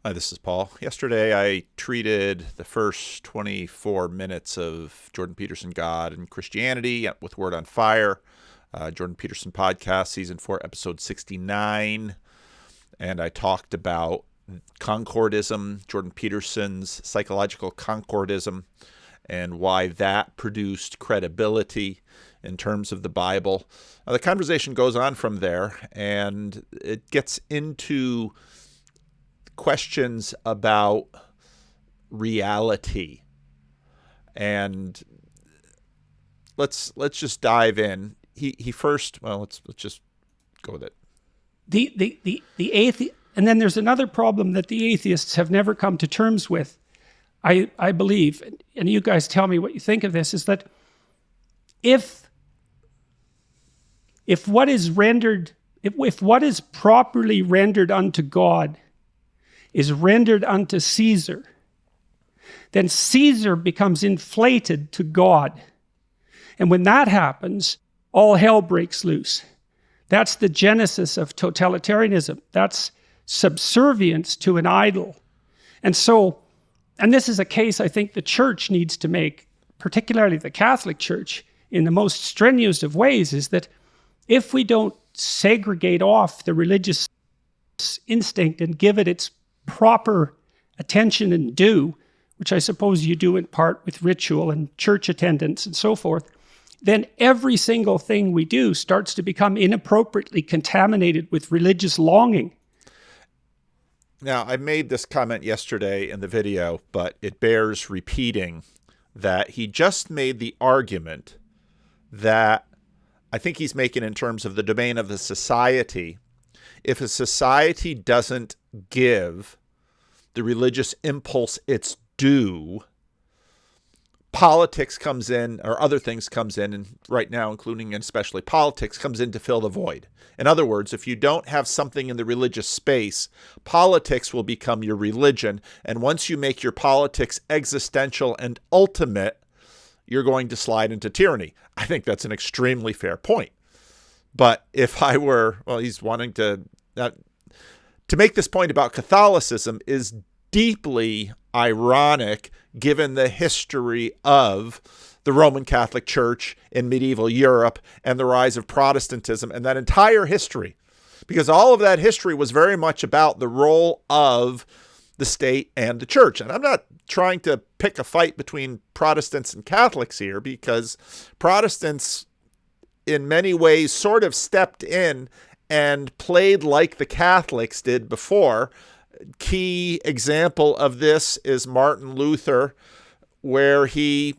Hi, this is Paul. Yesterday, I treated the first 24 minutes of Jordan Peterson, God and Christianity with Word on Fire, Jordan Peterson podcast, season 4, episode 69. And I talked about concordism, Jordan Peterson's psychological concordism, and why that produced credibility in terms of the Bible. The conversation goes on from there, and it gets into questions about reality. And let's just dive in. He first, well, let's just go with it. The atheist, and then there's another problem that the atheists have never come to terms with, I believe, and you guys tell me what you think of this, is that if what is properly rendered unto God is rendered unto Caesar, then Caesar becomes inflated to God. And when that happens, all hell breaks loose. That's the genesis of totalitarianism. That's subservience to an idol. And this is a case I think the church needs to make, particularly the Catholic Church, in the most strenuous of ways, is that if we don't segregate off the religious instinct and give it its proper attention and due, which I suppose you do in part with ritual and church attendance and so forth, then every single thing we do starts to become inappropriately contaminated with religious longing. Now, I made this comment yesterday in the video, but it bears repeating that he just made the argument that I think he's making in terms of the domain of the society. If a society doesn't give the religious impulse its due, politics comes in, or other things comes in, and right now, including and especially politics, comes in to fill the void. In other words, if you don't have something in the religious space, politics will become your religion, and once you make your politics existential and ultimate, you're going to slide into tyranny. I think that's an extremely fair point. But if I were, well, he's wanting to make this point about Catholicism is deeply ironic given the history of the Roman Catholic Church in medieval Europe and the rise of Protestantism and that entire history. Because all of that history was very much about the role of the state and the church. And I'm not trying to pick a fight between Protestants and Catholics here, because Protestants in many ways sort of stepped in and played like the Catholics did before. Key example of this is Martin Luther, where he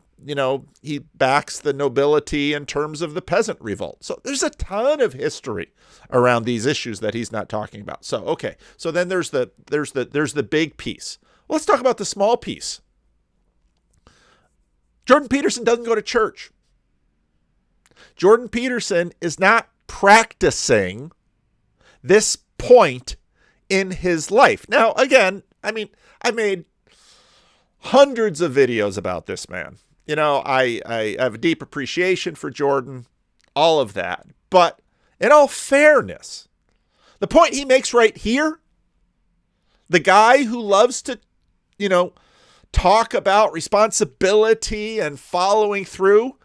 backs the nobility in terms of the peasant revolt. So there's a ton of history around these issues that he's not talking about. So, okay. So then there's the big piece. Well, let's talk about the small piece. Jordan Peterson doesn't go to church. Jordan Peterson is not practicing this point in his life. Now, again, I made hundreds of videos about this man. I have a deep appreciation for Jordan, all of that. But in all fairness, the point he makes right here, the guy who loves to, talk about responsibility and following through,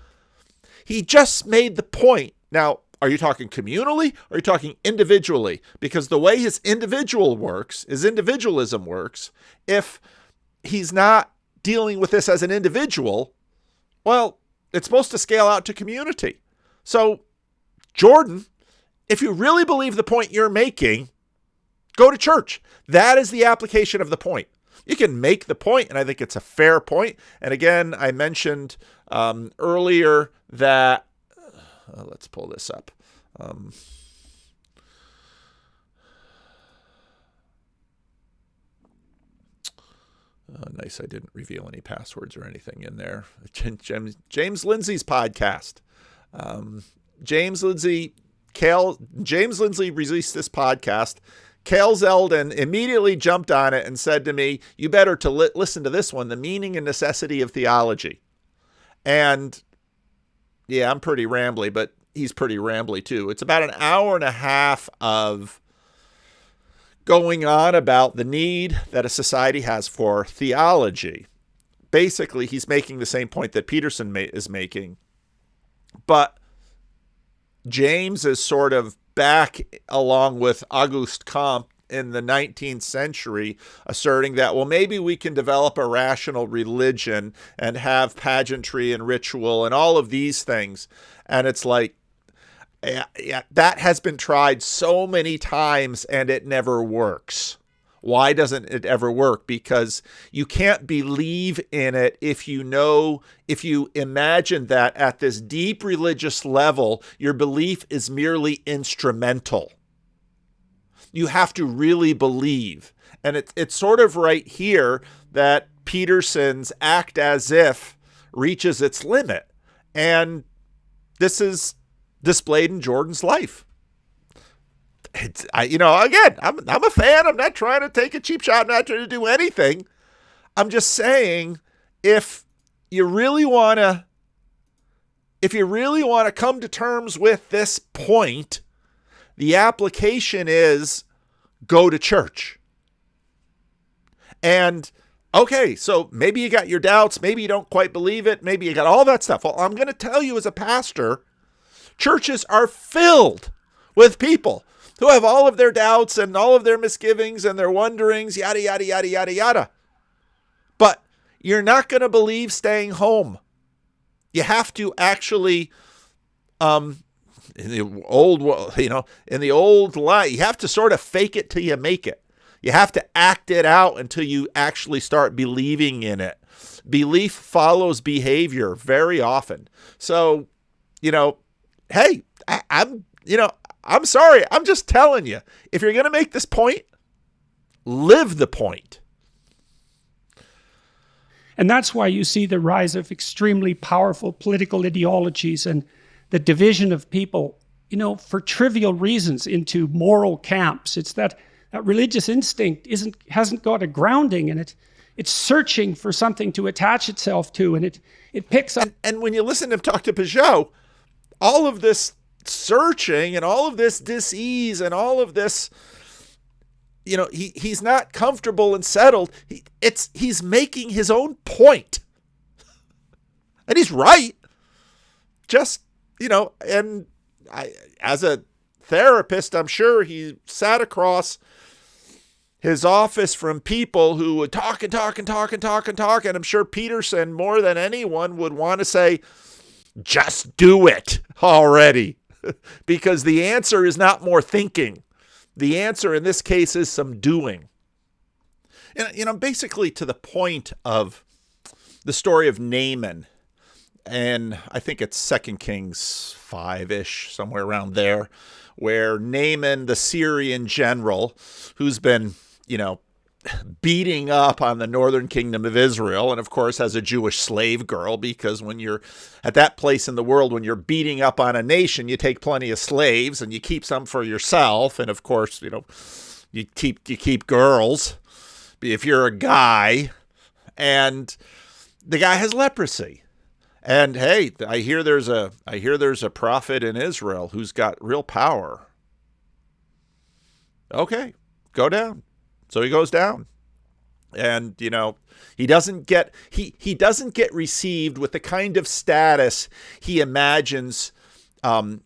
he just made the point. Now, are you talking communally or are you talking individually? Because the way his individualism works, if he's not dealing with this as an individual, well, it's supposed to scale out to community. So, Jordan, if you really believe the point you're making, go to church. That is the application of the point. You can make the point, and I think it's a fair point. And again, I mentioned earlier that, let's pull this up. Nice, I didn't reveal any passwords or anything in there. James Lindsay's podcast. James Lindsay released this podcast. Cale Zeldin immediately jumped on it and said to me, you better listen to this one, The Meaning and Necessity of Theology. And yeah, I'm pretty rambly, but he's pretty rambly too. It's about an hour and a half of going on about the need that a society has for theology. Basically, he's making the same point that Peterson is making, but James is sort of back along with Auguste Comte in the 19th century, asserting that, well, maybe we can develop a rational religion and have pageantry and ritual and all of these things. And it's like, yeah, that has been tried so many times and it never works. Why doesn't it ever work? Because you can't believe in it if you imagine that at this deep religious level, your belief is merely instrumental. You have to really believe. And it's sort of right here that Peterson's act as if reaches its limit. And this is displayed in Jordan's life. Again, I'm a fan. I'm not trying to take a cheap shot. I'm not trying to do anything. I'm just saying, if you really want to come to terms with this point, the application is go to church. And okay, so maybe you got your doubts. Maybe you don't quite believe it. Maybe you got all that stuff. Well, I'm going to tell you as a pastor, churches are filled with people who have all of their doubts and all of their misgivings and their wonderings, yada, yada, yada, yada, yada. But you're not going to believe staying home. You have to actually, in the old lie, you have to sort of fake it till you make it. You have to act it out until you actually start believing in it. Belief follows behavior very often. So, hey, I'm sorry. I'm just telling you, if you're going to make this point, live the point. And that's why you see the rise of extremely powerful political ideologies and the division of people, for trivial reasons into moral camps. It's that religious instinct hasn't got a grounding in it. It's searching for something to attach itself to, and it picks up. And when you listen to him talk to Peugeot, all of this searching and all of this dis-ease and all of this, he's not comfortable and settled. He's making his own point. And he's right. Just, and as a therapist, I'm sure he sat across his office from people who would talk. And I'm sure Peterson, more than anyone, would want to say, just do it already. Because the answer is not more thinking. The answer in this case is some doing. And, basically to the point of the story of Naaman, and I think it's 2 Kings 5-ish, somewhere around there, where Naaman, the Syrian general, who's been, beating up on the northern kingdom of Israel, and of course has a Jewish slave girl, because when you're at that place in the world, when you're beating up on a nation, you take plenty of slaves and you keep some for yourself, and of course, you keep girls if you're a guy, and the guy has leprosy. And hey, I hear there's a prophet in Israel who's got real power. Okay, go down. So he goes down, and he doesn't get received with the kind of status he imagines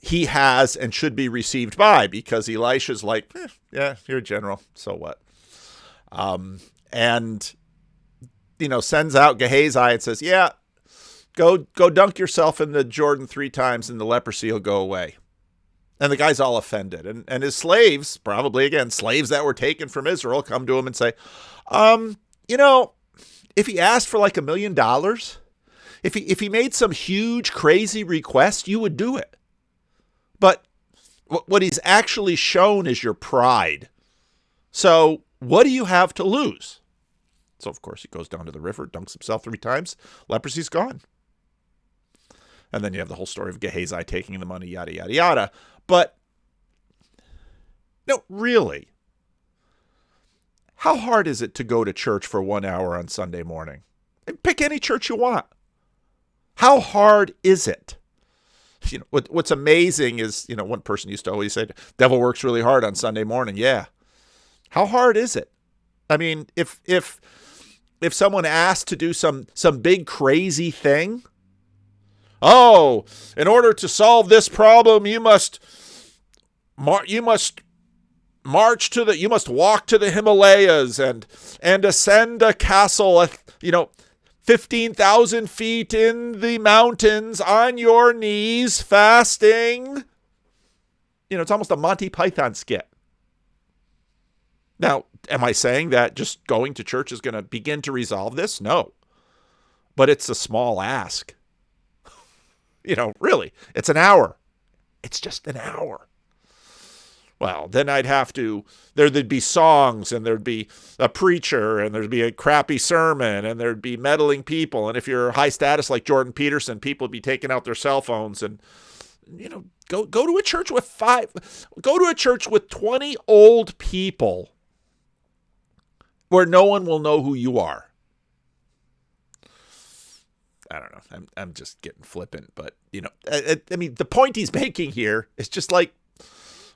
he has and should be received by, because Elisha's like, yeah, you're a general, so what? And sends out Gehazi and says, yeah, go dunk yourself in the Jordan 3 times and the leprosy will go away. And the guy's all offended. And his slaves, probably, again, slaves that were taken from Israel, come to him and say, if he asked for like $1 million, if he made some huge, crazy request, you would do it. But what he's actually shown is your pride. So what do you have to lose? So, of course, he goes down to the river, dunks himself 3 times, leprosy's gone. And then you have the whole story of Gehazi taking the money, yada, yada, yada. But, no, really, how hard is it to go to church for 1 hour on Sunday morning? Pick any church you want. How hard is it? What's amazing is, one person used to always say, devil works really hard on Sunday morning. Yeah. How hard is it? I mean, if someone asked to do some big crazy thing, oh, in order to solve this problem, you must walk to the Himalayas and ascend a castle, 15,000 feet in the mountains on your knees, fasting. It's almost a Monty Python skit. Now, am I saying that just going to church is going to begin to resolve this? No. But it's a small ask. Really, it's an hour. It's just an hour. Well, then there'd be songs, and there'd be a preacher, and there'd be a crappy sermon, and there'd be meddling people. And if you're high status like Jordan Peterson, people would be taking out their cell phones and, go to a church with 20 old people where no one will know who you are. I don't know. I'm just getting flippant, but I mean, the point he's making here is just like,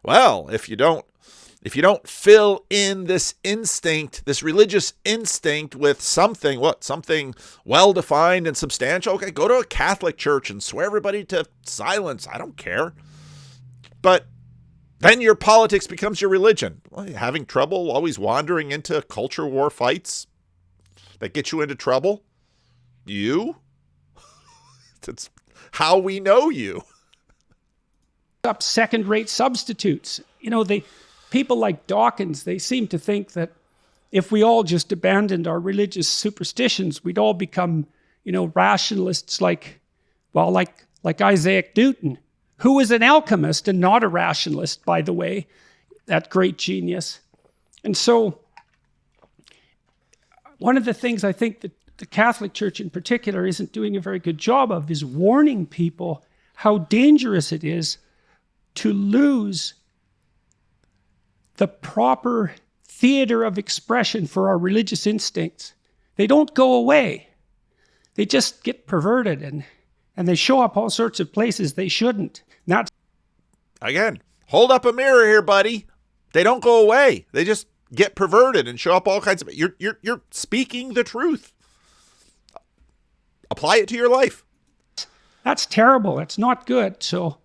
well, if you don't fill in this instinct, this religious instinct with something well-defined and substantial, okay, go to a Catholic church and swear everybody to silence. I don't care. But then your politics becomes your religion. Well, you're having trouble always wandering into culture war fights that get you into trouble? You? It's how we know you. Up second-rate substitutes. People like Dawkins, they seem to think that if we all just abandoned our religious superstitions, we'd all become, rationalists like Isaac Newton, who was an alchemist and not a rationalist, by the way, that great genius. And so one of the things I think that the Catholic Church in particular isn't doing a very good job of is warning people how dangerous it is to lose the proper theater of expression for our religious instincts. They don't go away. They just get perverted and they show up all sorts of places they shouldn't. Again, hold up a mirror here, buddy. They don't go away. They just get perverted and show up all kinds of... You're speaking the truth. Apply it to your life. That's terrible. That's not good. So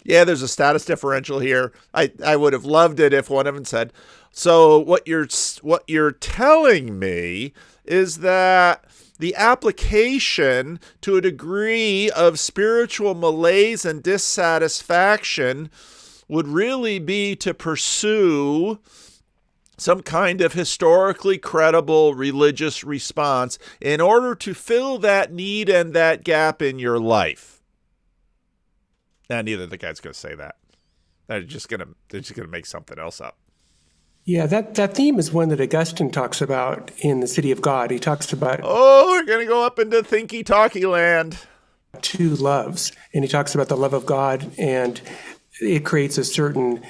yeah, there's a status differential here. I would have loved it if one of them said, so what you're telling me is that the application to a degree of spiritual malaise and dissatisfaction would really be to pursue some kind of historically credible religious response in order to fill that need and that gap in your life. And neither of the guys going to say that. They're just going to make something else up. Yeah, that theme is one that Augustine talks about in The City of God. He talks about... Oh, we're going to go up into thinky-talky land. Two loves. And he talks about the love of God, and it creates a certain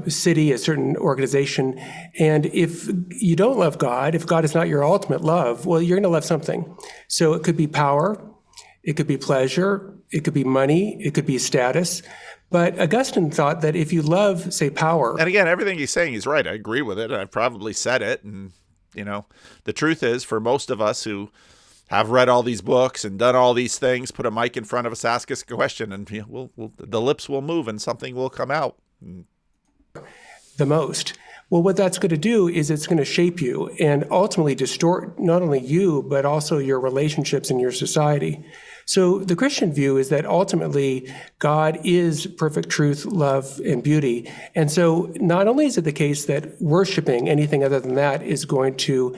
city, a certain organization. And if you don't love God, if God is not your ultimate love, well, you're going to love something. So it could be power, it could be pleasure, it could be money, it could be status. But Augustine thought that if you love, say, power... And again, everything he's saying, he's right. I agree with it. I've probably said it. And, the truth is, for most of us who have read all these books and done all these things, put a mic in front of us, ask us a question, and the lips will move and something will come out. The most. Well, what that's going to do is it's going to shape you and ultimately distort not only you, but also your relationships in your society. So the Christian view is that ultimately God is perfect truth, love, and beauty. And so not only is it the case that worshiping anything other than that is going to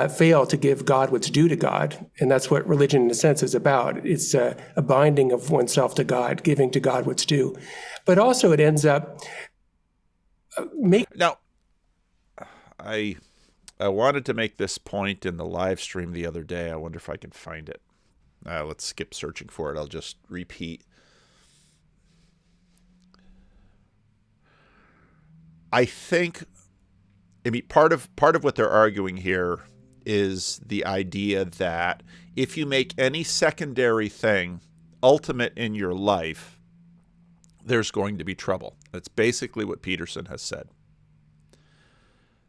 fail to give God what's due to God, and that's what religion in a sense is about. It's a binding of oneself to God, giving to God what's due. But also it ends up Now, I wanted to make this point in the live stream the other day. I wonder if I can find it. Let's skip searching for it. I'll just repeat. I mean, part of what they're arguing here is the idea that if you make any secondary thing ultimate in your life, there's going to be trouble. That's basically what Peterson has said.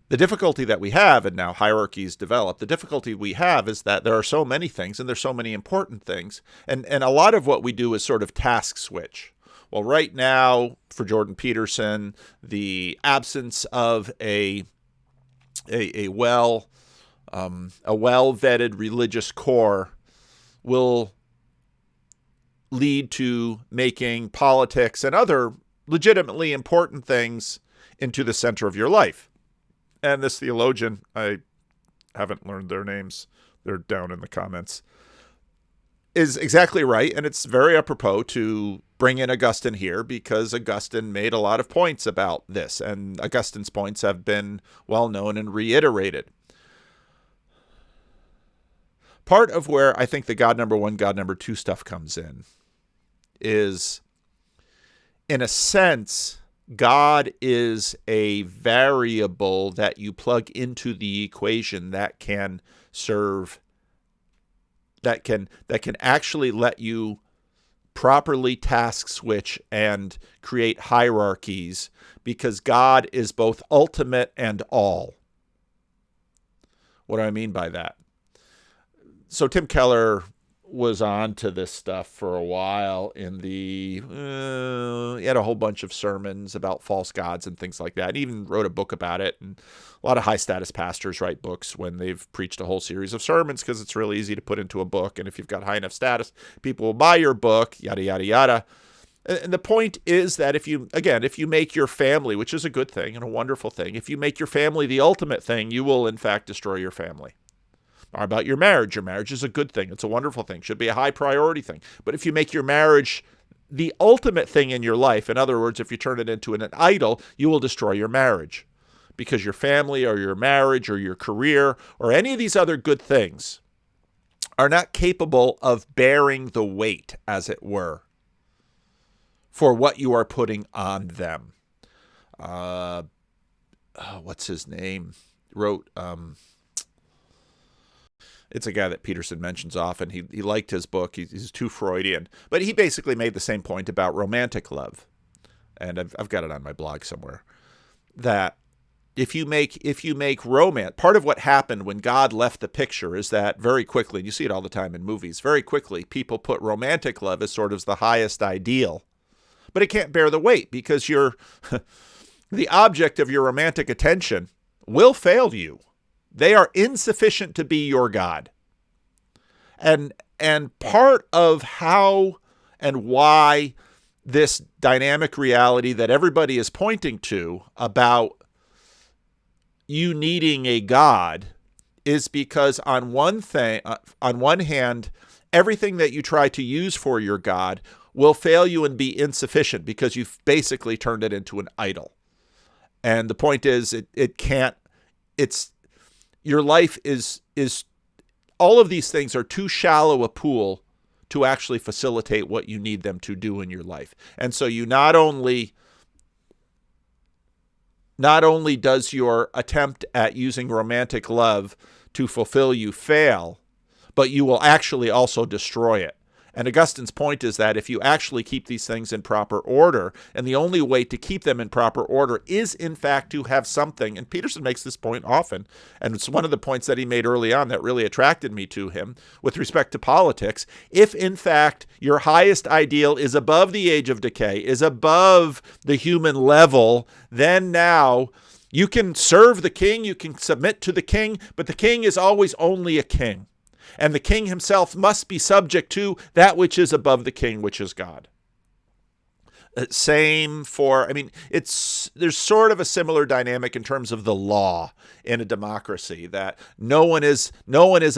The difficulty that we have, and now hierarchies develop, the difficulty we have is that there are so many things and there's so many important things. And a lot of what we do is sort of task switch. Well, right now, for Jordan Peterson, the absence of a well-vetted religious core will lead to making politics and other legitimately important things into the center of your life. And this theologian, I haven't learned their names, they're down in the comments, is exactly right. And it's very apropos to bring in Augustine here, because Augustine made a lot of points about this, and Augustine's points have been well known and reiterated. Part of where I think the God number one, God number two stuff comes in is, in a sense, God is a variable that you plug into the equation that can serve, that can actually let you properly task switch and create hierarchies, because God is both ultimate and all. What do I mean by that? So Tim Keller was on to this stuff for a while in the, he had a whole bunch of sermons about false gods and things like that. He even wrote a book about it. And a lot of high status pastors write books when they've preached a whole series of sermons, because it's really easy to put into a book. And if you've got high enough status, people will buy your book, yada, yada, yada. And the point is that if you make your family, which is a good thing and a wonderful thing, if you make your family the ultimate thing, you will in fact destroy your family. Or about your marriage is a good thing. It's a wonderful thing. Should be a high priority thing. But if you make your marriage the ultimate thing in your life, in other words, if you turn it into an idol, you will destroy your marriage, because your family or your marriage or your career or any of these other good things are not capable of bearing the weight, as it were, for what you are putting on them. What's his name? Wrote... It's a guy that Peterson mentions often. He liked his book. He's too Freudian. But he basically made the same point about romantic love. And I've got it on my blog somewhere. That if you make romance, part of what happened when God left the picture is that very quickly, and you see it all the time in movies, very quickly people put romantic love as sort of the highest ideal. But it can't bear the weight, because the object of your romantic attention will fail you. They are insufficient to be your God. And part of how and why this dynamic reality that everybody is pointing to about you needing a God is because on one hand, everything that you try to use for your God will fail you and be insufficient, because you've basically turned it into an idol. And the point is, your life is all of these things are too shallow a pool to actually facilitate what you need them to do in your life. And so you not only does your attempt at using romantic love to fulfill you fail, but you will actually also destroy it. And Augustine's point is that if you actually keep these things in proper order, and the only way to keep them in proper order is, in fact, to have something, and Peterson makes this point often, and it's one of the points that he made early on that really attracted me to him with respect to politics. If, in fact, your highest ideal is above the age of decay, is above the human level, then now you can serve the king, you can submit to the king, but the king is always only a king. And the king himself must be subject to that which is above the king, which is God. Same for, there's sort of a similar dynamic in terms of the law in a democracy, that no one is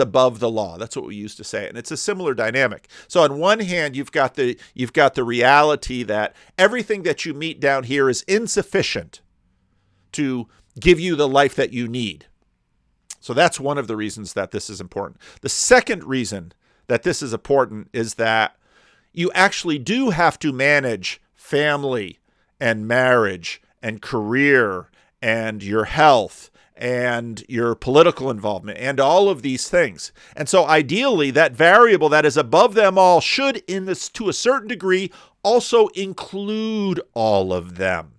above the law. That's what we used to say. And it's a similar dynamic. So on one hand, you've got the reality that everything that you meet down here is insufficient to give you the life that you need. So that's one of the reasons that this is important. The second reason that this is important is that you actually do have to manage family and marriage and career and your health and your political involvement and all of these things. And so ideally, that variable that is above them all should, to a certain degree, also include all of them.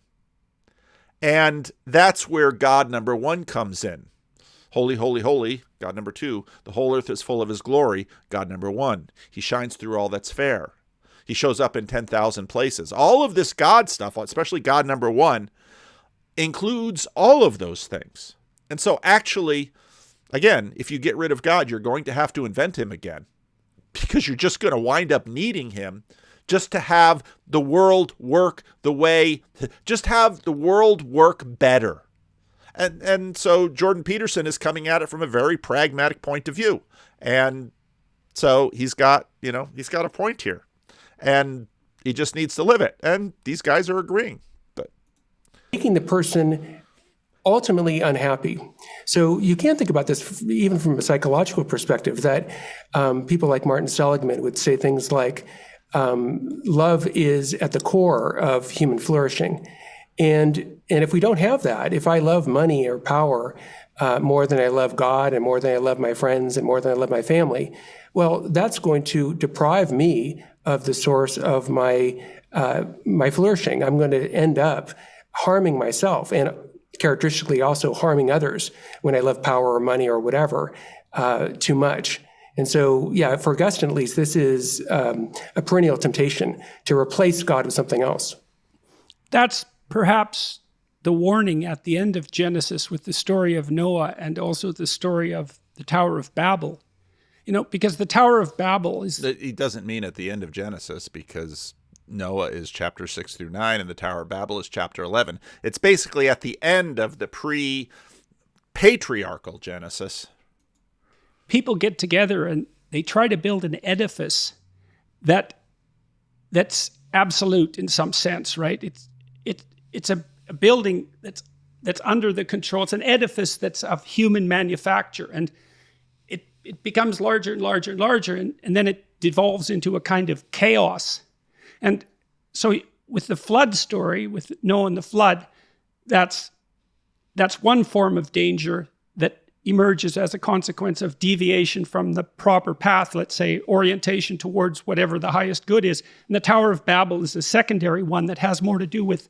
And that's where God number one comes in. Holy, holy, holy, God number two. The whole earth is full of his glory, God number one. He shines through all that's fair. He shows up in 10,000 places. All of this God stuff, especially God number one, includes all of those things. And so actually, again, if you get rid of God, you're going to have to invent him again, because you're just going to wind up needing him just to have the world work just have the world work better. And so Jordan Peterson is coming at it from a very pragmatic point of view. And so he's got a point here, and he just needs to live it. And these guys are agreeing. But making the person ultimately unhappy. So you can think about this even from a psychological perspective, that people like Martin Seligman would say things like, love is at the core of human flourishing. And if we don't have that, if I love money or power more than I love God and more than I love my friends and more than I love my family, well, that's going to deprive me of the source of my flourishing. I'm going to end up harming myself and characteristically also harming others when I love power or money or whatever too much. And so, yeah, for Augustine at least, this is a perennial temptation to replace God with something else. That's perhaps the warning at the end of Genesis with the story of Noah and also the story of the Tower of Babel. Because the Tower of Babel is... He doesn't mean at the end of Genesis, because Noah is chapter 6 through 9 and the Tower of Babel is chapter 11. It's basically at the end of the pre-patriarchal Genesis. People get together and they try to build an edifice that's absolute in some sense, right? It's a building that's under the control. It's an edifice that's of human manufacture, and it becomes larger and larger and larger, and then it devolves into a kind of chaos. And so with the flood story, with Noah and the flood, that's one form of danger that emerges as a consequence of deviation from the proper path, let's say orientation towards whatever the highest good is. And the Tower of Babel is a secondary one that has more to do with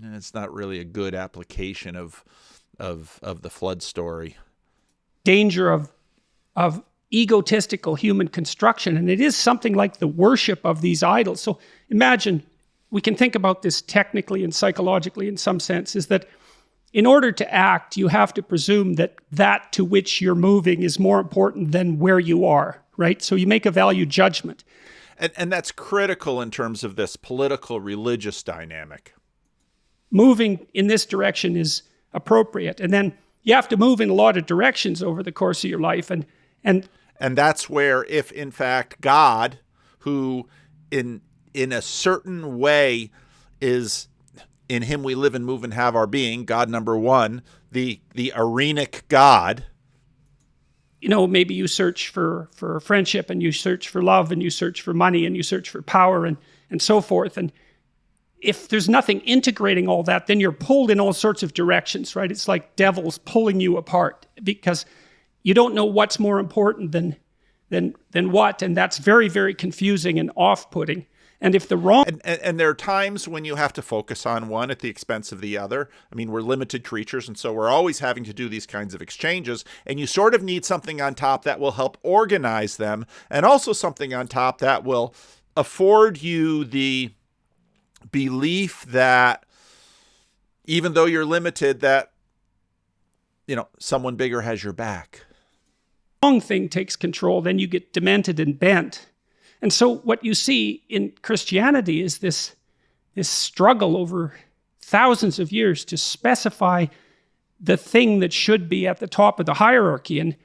and it's not really a good application of the flood story. Danger of egotistical human construction. And it is something like the worship of these idols. So imagine, we can think about this technically and psychologically in some sense, is that in order to act, you have to presume that to which you're moving is more important than where you are, right? So you make a value judgment. And that's critical in terms of this political religious dynamic. Moving in this direction is appropriate. And then you have to move in a lot of directions over the course of your life. And that's where, if in fact God, who in a certain way is, in him we live and move and have our being, God number one, the arenic God. Maybe you search for friendship, and you search for love, and you search for money, and you search for power, and so forth. And if there's nothing integrating all that, then you're pulled in all sorts of directions, right? It's like devils pulling you apart, because you don't know what's more important than what, and that's very, very confusing and off-putting. And if the wrong... And there are times when you have to focus on one at the expense of the other. I mean, we're limited creatures, and so we're always having to do these kinds of exchanges, and you sort of need something on top that will help organize them, and also something on top that will afford you the belief that even though you're limited, that, someone bigger has your back. Wrong thing takes control, then you get demented and bent. And so what you see in Christianity is this struggle over thousands of years to specify the thing that should be at the top of the hierarchy. And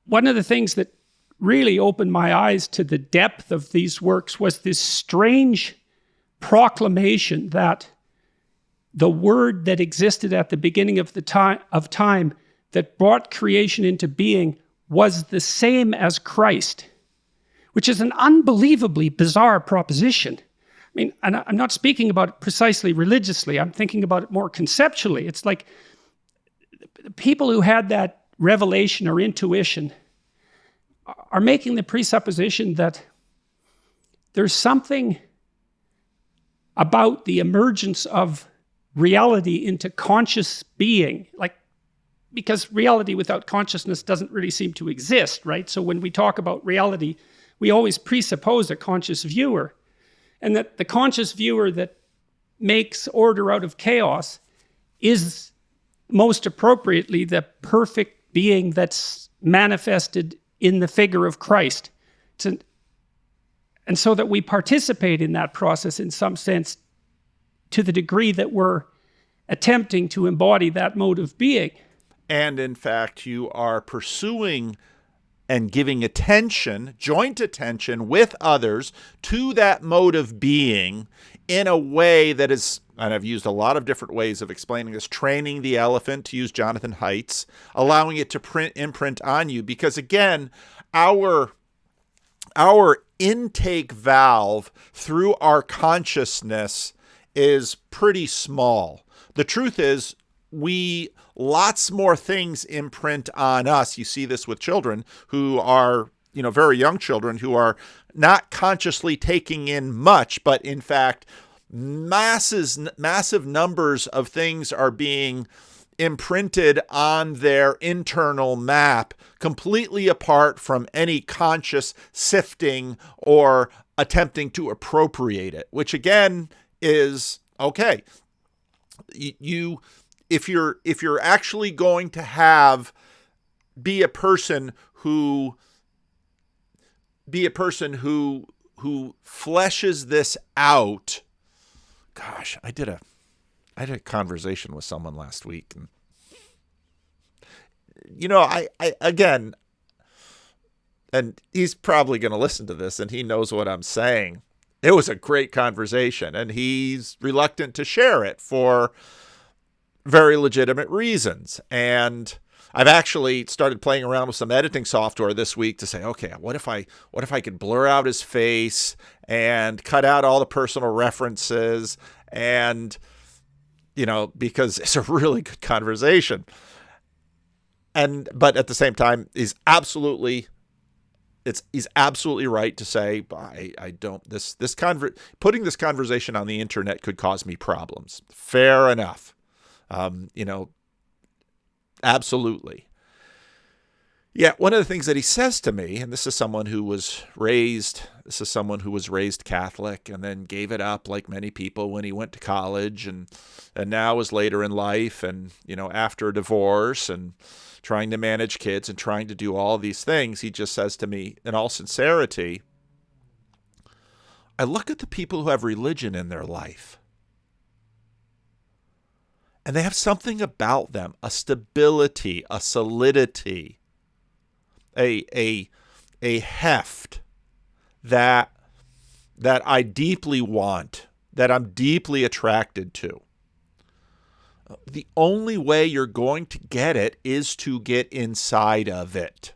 one of the things that really opened my eyes to the depth of these works was this strange proclamation that the word that existed at the beginning of time that brought creation into being was the same as Christ, which is an unbelievably bizarre proposition. I mean, and I'm not speaking about it precisely religiously. I'm thinking about it more conceptually. It's like people who had that revelation or intuition are making the presupposition that there's something about the emergence of reality into conscious being, like, because reality without consciousness doesn't really seem to exist, right? So when we talk about reality, we always presuppose a conscious viewer, and that the conscious viewer that makes order out of chaos is most appropriately the perfect being that's manifested in the figure of Christ. And so that we participate in that process in some sense to the degree that we're attempting to embody that mode of being. And in fact, you are pursuing and giving attention, joint attention with others to that mode of being in a way that is, and I've used a lot of different ways of explaining this, training the elephant, to use Jonathan Haidt's, allowing it to imprint on you. Because again, our intake valve through our consciousness is pretty small. The truth is, lots more things imprint on us. You see this with children who are, very young children who are not consciously taking in much, but in fact, massive numbers of things are being imprinted on their internal map, completely apart from any conscious sifting or attempting to appropriate it, which again is okay. If you're actually going to be a person who fleshes this out. Gosh, I had a conversation with someone last week, and I again, and he's probably going to listen to this and he knows what I'm saying. It was a great conversation, and he's reluctant to share it for very legitimate reasons. And I've actually started playing around with some editing software this week to say, okay, what if I could blur out his face and cut out all the personal references, and because it's a really good conversation. But at the same time, he's absolutely right to say, I don't, putting this conversation on the internet could cause me problems. Fair enough. Absolutely. Yeah. One of the things that he says to me, and this is someone who was raised Catholic and then gave it up like many people when he went to college, and now is later in life, and, after a divorce and trying to manage kids and trying to do all these things, he just says to me in all sincerity, I look at the people who have religion in their life, and they have something about them, a stability, a solidity, a heft that I deeply want, that I'm deeply attracted to. The only way you're going to get it is to get inside of it.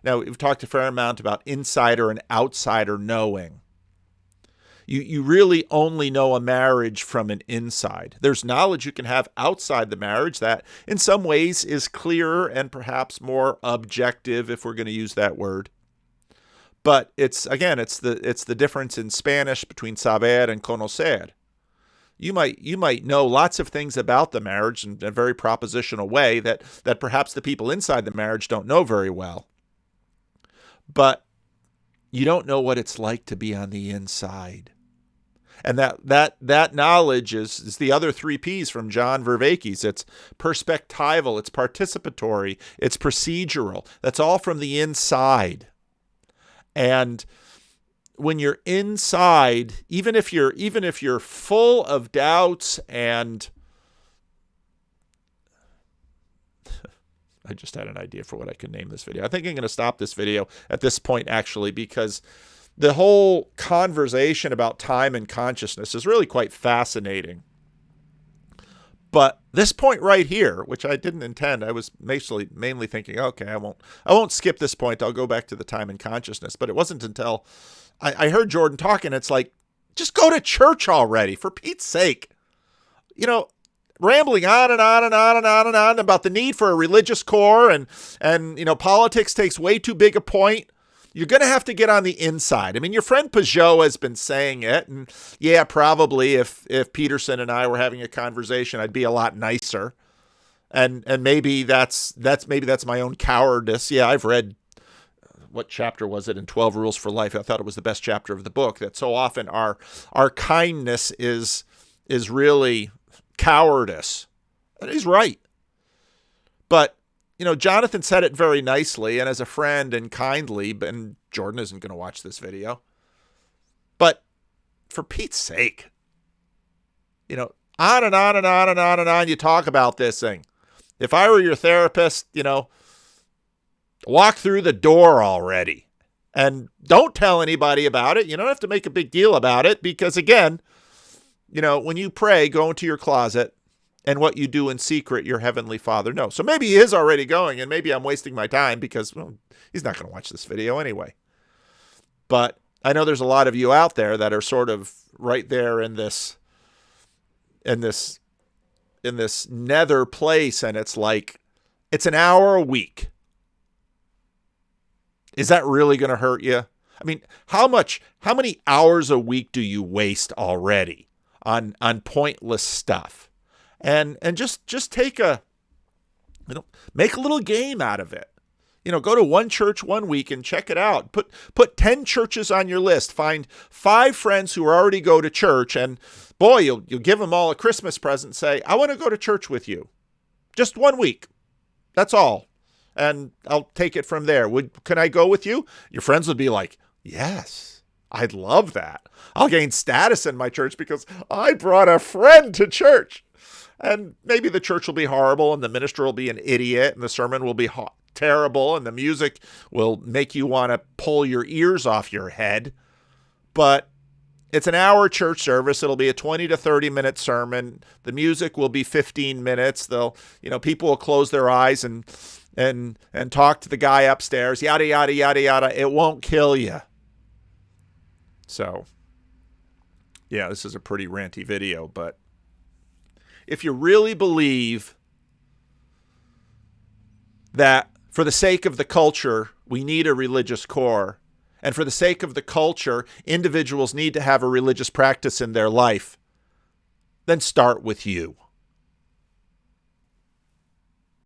Now, we've talked a fair amount about insider and outsider knowing. You really only know a marriage from an inside. There's knowledge you can have outside the marriage that in some ways is clearer and perhaps more objective, if we're going to use that word. But it's the difference in Spanish between saber and conocer. You might know lots of things about the marriage in a very propositional way that perhaps the people inside the marriage don't know very well. But you don't know what it's like to be on the inside. And that knowledge is the other 3 P's from John Vervaeke's. It's perspectival, it's participatory, it's procedural. That's all from the inside. And when you're inside, even if you're full of doubts and I just had an idea for what I could name this video. I think I'm going to stop this video at this point, actually, because the whole conversation about time and consciousness is really quite fascinating. But this point right here, which I didn't intend, I was mainly thinking, okay, I won't skip this point. I'll go back to the time and consciousness. But it wasn't until I heard Jordan talking, it's like Just go to church already, for Pete's sake. You know, rambling on and on and on and on and on about the need for a religious core and you know, politics takes way too big a point. You're going to have to get on the inside. I mean, your friend Peugeot has been saying it, and yeah, probably if Peterson and I were having a conversation, I'd be a lot nicer. And maybe that's my own cowardice. Yeah, I've read, what chapter was it in 12 Rules for Life? I thought it was the best chapter of the book, that so often our kindness is really cowardice. And he's right. But, you know, Jonathan said it very nicely and as a friend and kindly, and Jordan isn't going to watch this video. But for Pete's sake, you know, on and on and on and on and on you talk about this thing. If I were your therapist, you know, walk through the door already. And don't tell anybody about it. You don't have to make a big deal about it because, again, you know, when you pray, go into your closet, and what you do in secret, your heavenly Father knows. So maybe he is already going, and maybe I'm wasting my time because, well, he's not going to watch this video anyway. But I know there's a lot of you out there that are sort of right there in this nether place, and it's like, it's an hour a week. Is that really going to hurt you? I mean, how many hours a week do you waste already on pointless stuff? And just take make a little game out of it. You know, go to one church one week and check it out. Put 10 churches on your list. Find 5 friends who already go to church, and boy, you'll give them all a Christmas present. Say, I want to go to church with you. Just 1 week. That's all. And I'll take it from there. Can I go with you? Your friends would be like, yes, I'd love that. I'll gain status in my church because I brought a friend to church. And maybe the church will be horrible, and the minister will be an idiot, and the sermon will be terrible, and the music will make you want to pull your ears off your head. But it's an hour church service. It'll be a 20 to 30 minute sermon. The music will be 15 minutes. People will close their eyes and talk to the guy upstairs, yada, yada, yada, yada. It won't kill you. So, yeah, this is a pretty ranty video, but if you really believe that for the sake of the culture, we need a religious core, and for the sake of the culture, individuals need to have a religious practice in their life, then start with you.